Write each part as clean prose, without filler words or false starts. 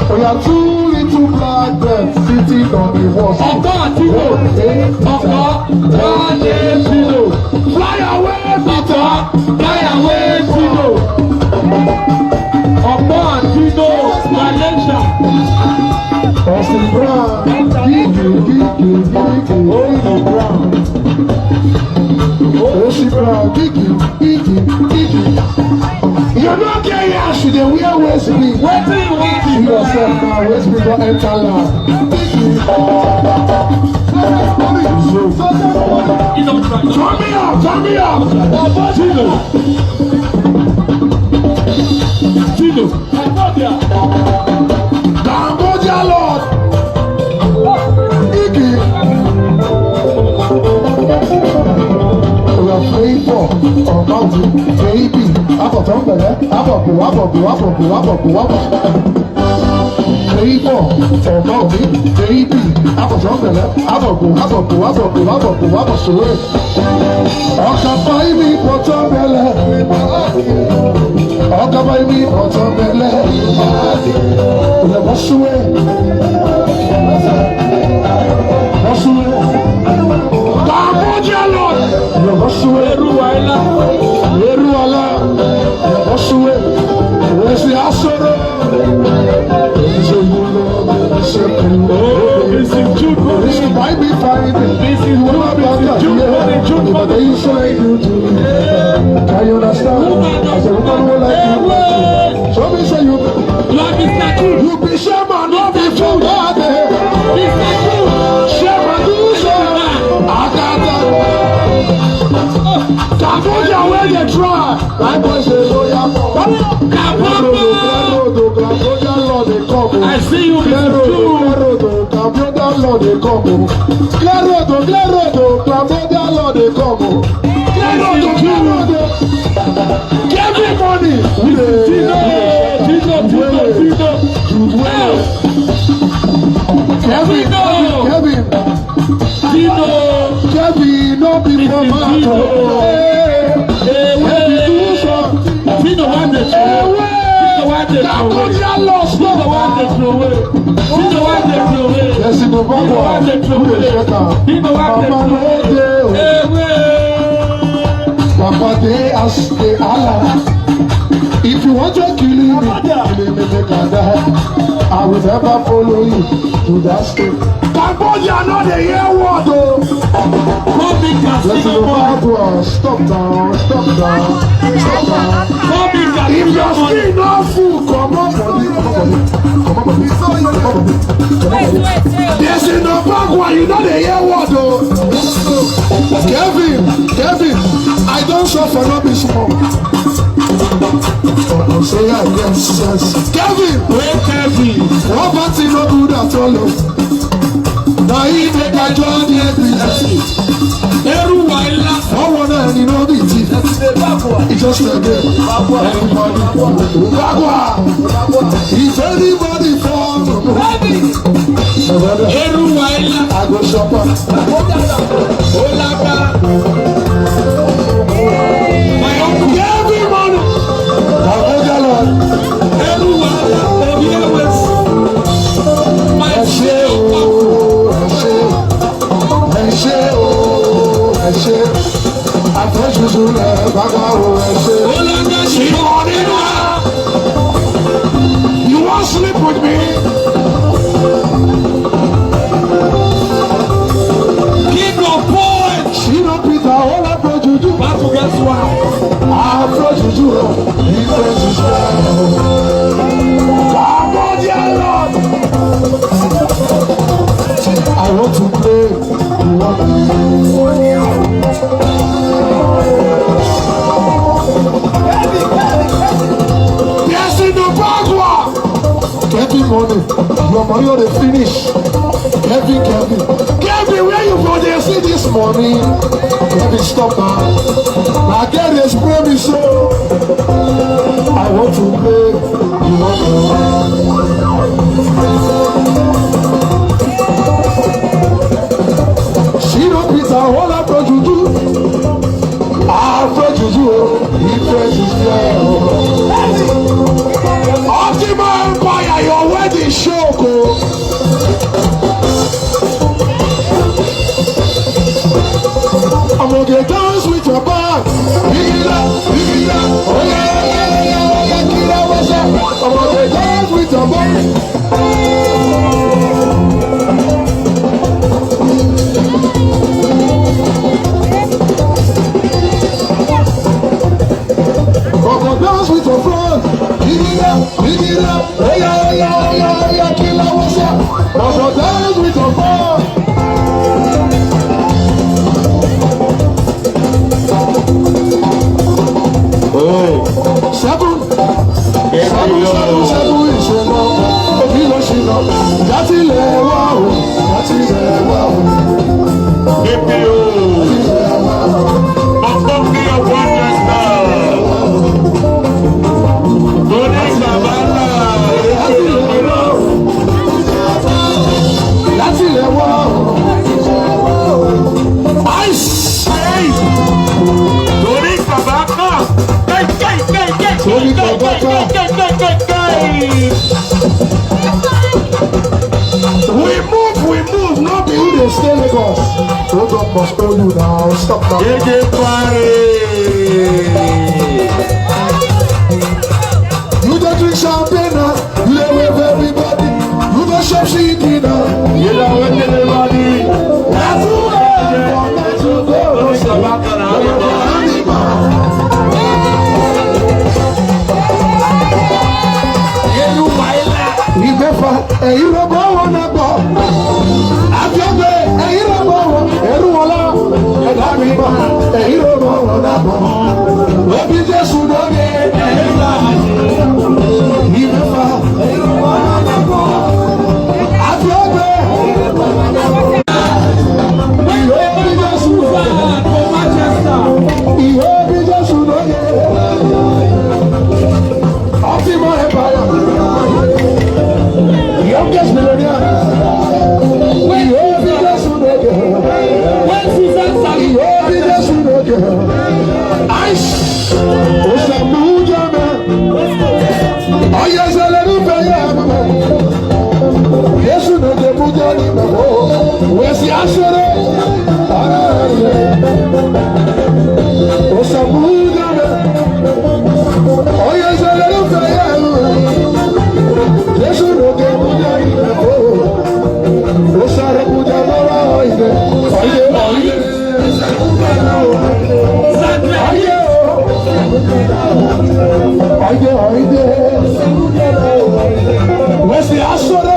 We are two little black birds sitting on the wall. Fly away, Peter. Fly away, Tino. Malaysia. Austin Brown. Austin Brown. You're not getting ash, they wear West Wing. What do you want to do? Yourself now, West Wing don't enter land. Turn me up. Tino. Cambodia Lord. Iggy. We are praying for mountain, baby. Praying for mountain, baby. Occupy me, Portobello. Occupy me, Portobello. Wash away. Cambodia Lord. Wash away. Eruala. Wash away. Where's the Asoro? This is Jude. This might be fine. This is what Jude. But they used to like you too. Can you understand? I said, woman will like you. So me say you. Lord, Mr. Jude. You be shaman, not be fool. Mr. Jude. Shaman, do so. I got that. Cambodia, where they try. My boy says, oh yeah. Cambodia, Lord, they come. I see you, Mr. Jude. Cambodia, Lord, they come. Cambodia, Lord, they come. Give me money. Tino. Kevin, no be for Marco. Tino want the Cambodia lost. Yes, in the Papa, they ask the Allah. If you want to kill me, make a die. I will never follow you to that state. Cambodia, not the year what though. Stop down. If your skin not full, come on. Yes, in the back one, you know the year what though. Kevin, I don't suffer not be small. Say yes. Kevin, what party no good at all? Now he make a join the epilepsy. No one any know the teeth. It's just a game. If anybody fall, I go shopper. You want to sleep with me? King of boys. She don't Peter, all I brought you do. Guess what? I brought Every morning, your money on the finish. Kevin, where you go there? See this morning. Kevin, stop now. Now get this promise. So I want to play. You want to she don't beat her whole lot of juju. After juju, he praises there. Ultima Empire, your wedding show. I'm gonna dance with your back. Big it up. Oh yeah, killer, what's up? I'm gonna dance with your back. I'm gonna dance with your front. Big it up. Oh yeah, killer, what's up? I'm gonna dance with your front. Seven ìṣẹ̀lẹ̀ òbí lọ ṣìnà láti ilẹ̀ wá o láti ilẹ̀ wá o. Kepi o. Ọ̀pọ̀ mi ọ̀pọ̀ ọ̀dẹ́sà. Lórí bàbá náà. Láti ilẹ̀ wá o. Lórí bàbá náà. Lórí bàbá náà. We move, not be who they stay Lagos. Hold up, must hold you now. Stop now. Gege party. You don't drink champagne now. You don't wave everybody. You don't shop shit now. You don't wave everybody. That's who I am. That's who I Ìgbẹ́fà ẹ̀yìn ló bọ́ wọn náà gbọ́. Àjọgbé ẹ̀yìn ló bọ́ wọn. Ẹ̀rú wọn lọ. Ẹ̀dá mi bọ̀. Ẹ̀yìn ló bọ́ wọn náà bọ̀. Òbí Jésù lóde. Ẹ̀yìn ló Ìgbẹ́fà ẹ̀yìn ló bọ́ wọn náà gbọ́. Àjọgbé ẹ̀yìn ló bọ́ wọn náà bọ̀. Ìwé bí Jésù lóde. Ìwé bí Jésù lóde. Ultima Empire. Youngest millionaire. We hope you just know girl. When Susan sang, we hope you just know girl. Ice. Osamuja man. Oh yes, a little bit. Yes, you know the Muja ni mamo. Where's the Ashore? Osamuja man. Oh yes, a little bit. Yes, you know the Muja ni mamo. Osare Muja mama oide. Oide. Oide. Where's the Ashore?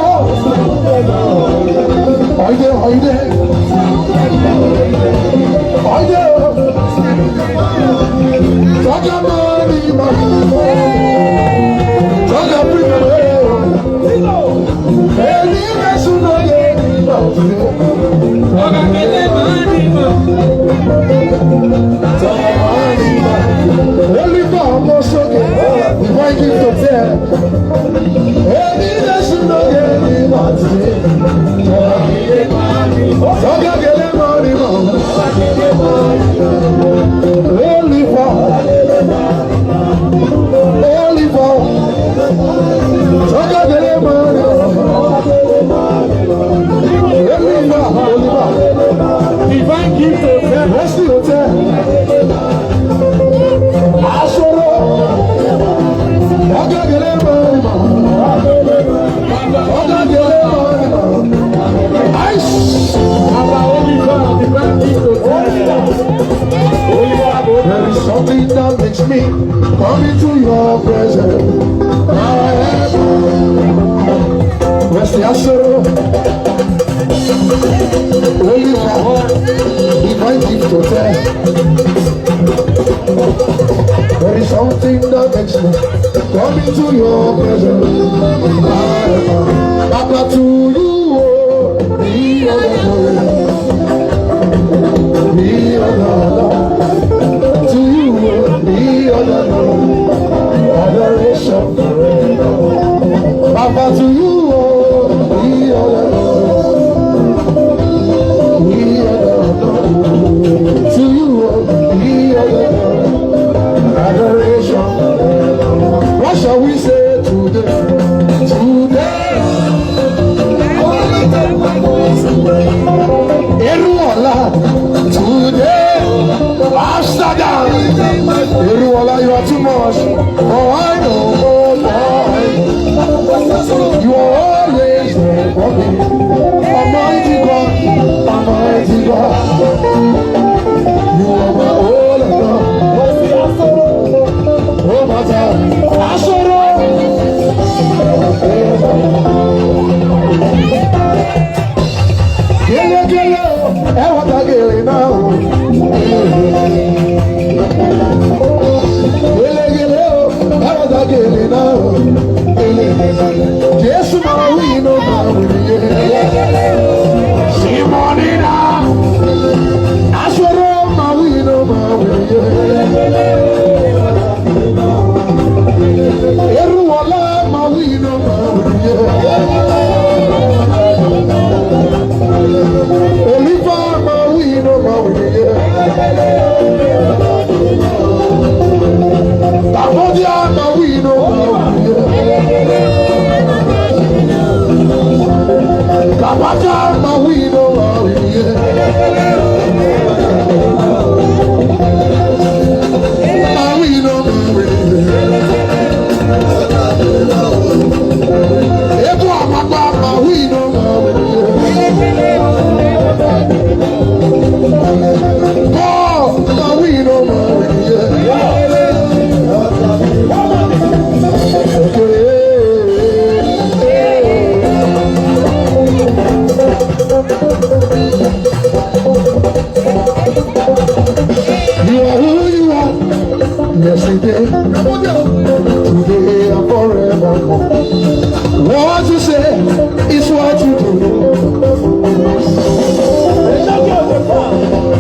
Oide. Talk money, talk Only for almost okay. We might give to tell. Any nation no get money. Talk get money, only for. Talk get money. Divine gift hotel. What's the hotel? Asoro. Oga gele money. Ice. There is something that makes me come into your presence. Where's the Asoro? Only for divine gift hotel. There is something that makes me come into your presence. forever. Papa, to you, oh, be all the glory. Be all the honor. To you, oh, be all the glory. Adoration forever. Papa, to you, oh, be all the glory. Be all the honor. To you, oh, be all the glory. Adoration. What shall we say today? Today. Eruola. Today. Amsterdam. Eruola, you are too much. Oh, I know. Oh, boy. You are always there for me. Almighty God. Almighty God. You are my all and all. Oh, my God. Asoro. Gele, gele, ewata gele now. Gele, gele, ewata gele now. Jesu ma wi no ma wi ye. Simonina. Asoro ma wi no ma wi ye. Eruola ma wi no ma wi ye. Elifa ma wi no ma wi ye. Tabodia ma wi no ma wi ye. Kabaka ma wi no ma wi ye. Ma wi no ma wi ye. Ebu amagba ma wi no ma wi ye. Paul ma wi no ma wi ye. You are who you are. Yesterday, today, and forevermore. What you say is what you do.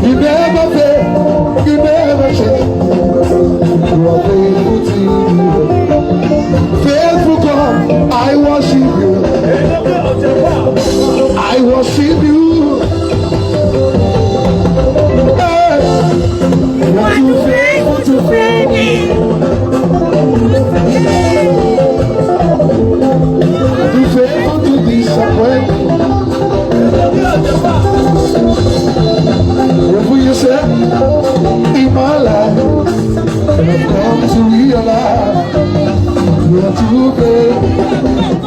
You never fail, you never change. You are faithful to you. Faithful God, I worship you. I worship you. Hey, you are too faithful to fail me. Too faithful to disappoint me. Whatever you said in my life, and I've come to realize you are too faithful.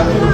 Yeah.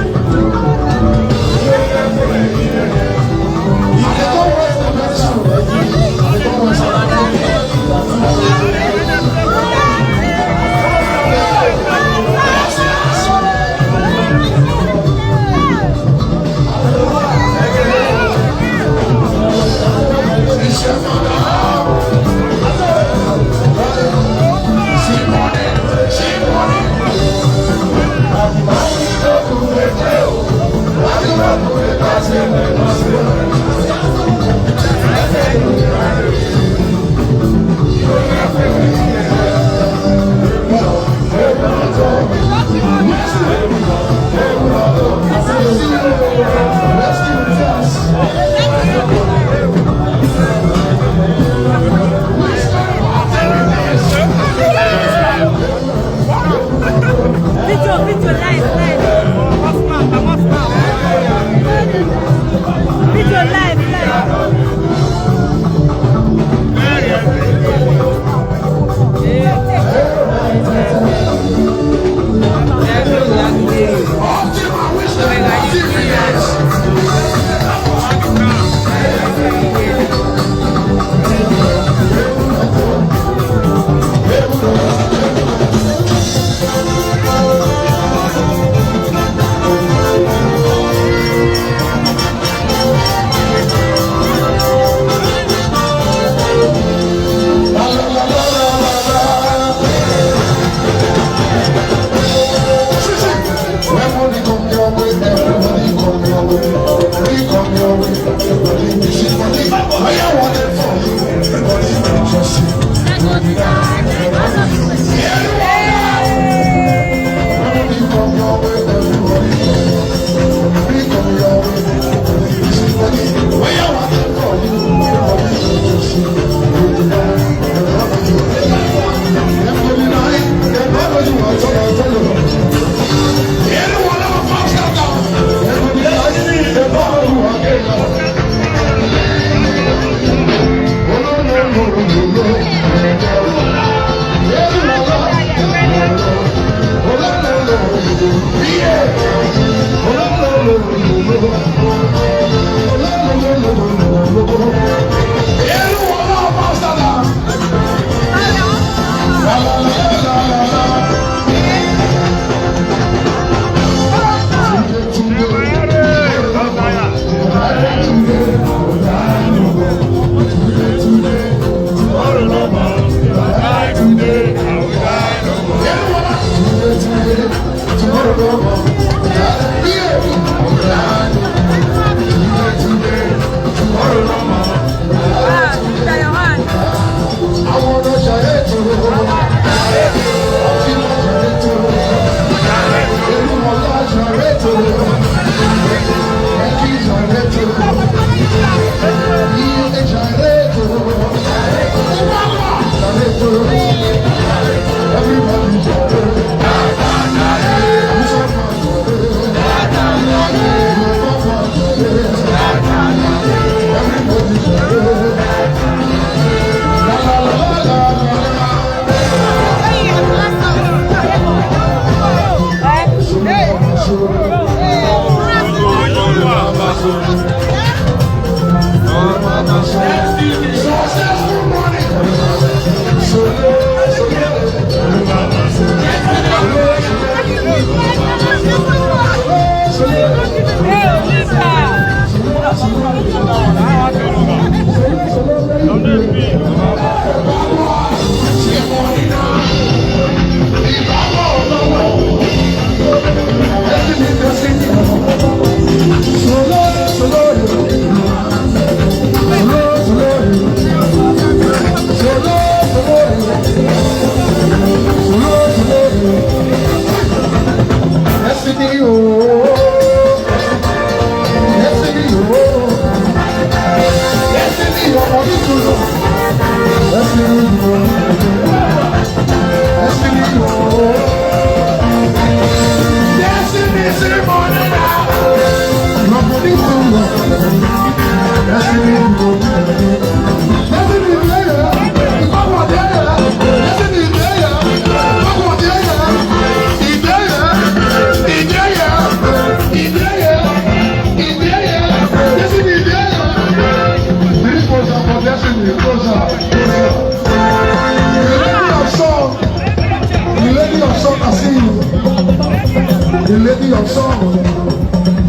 lady of song,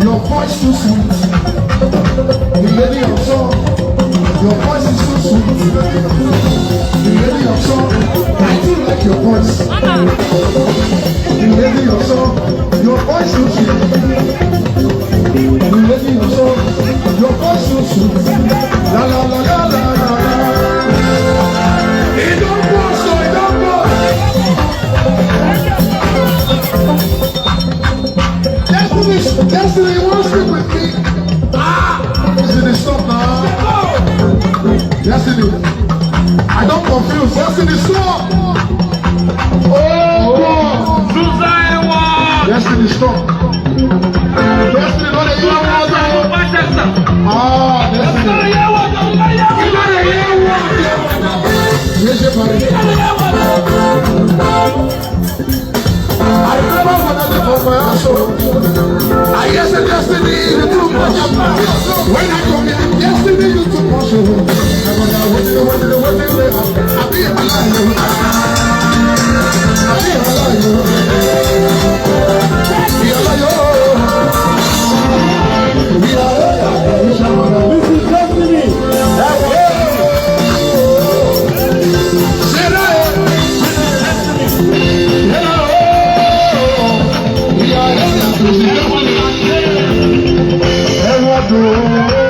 your voice too sweet. The lady of song, your voice is too sweet. The lady of song, I do like your voice. The lady of song, your voice too sweet. The lady of song, your voice too sweet. La la la la la la. It don't go, so it don't go. Destiny, you want to sleep with me? Destiny, stop now. Destiny, I don't confuse. Destiny, stop. Oh, Destiny, stop. Destiny, not a year water. Destiny. Yes, you I remember when I lived for my household. I guess the destiny you too much. When I come here, destiny you too much. I'll be alive. This is destiny. Oh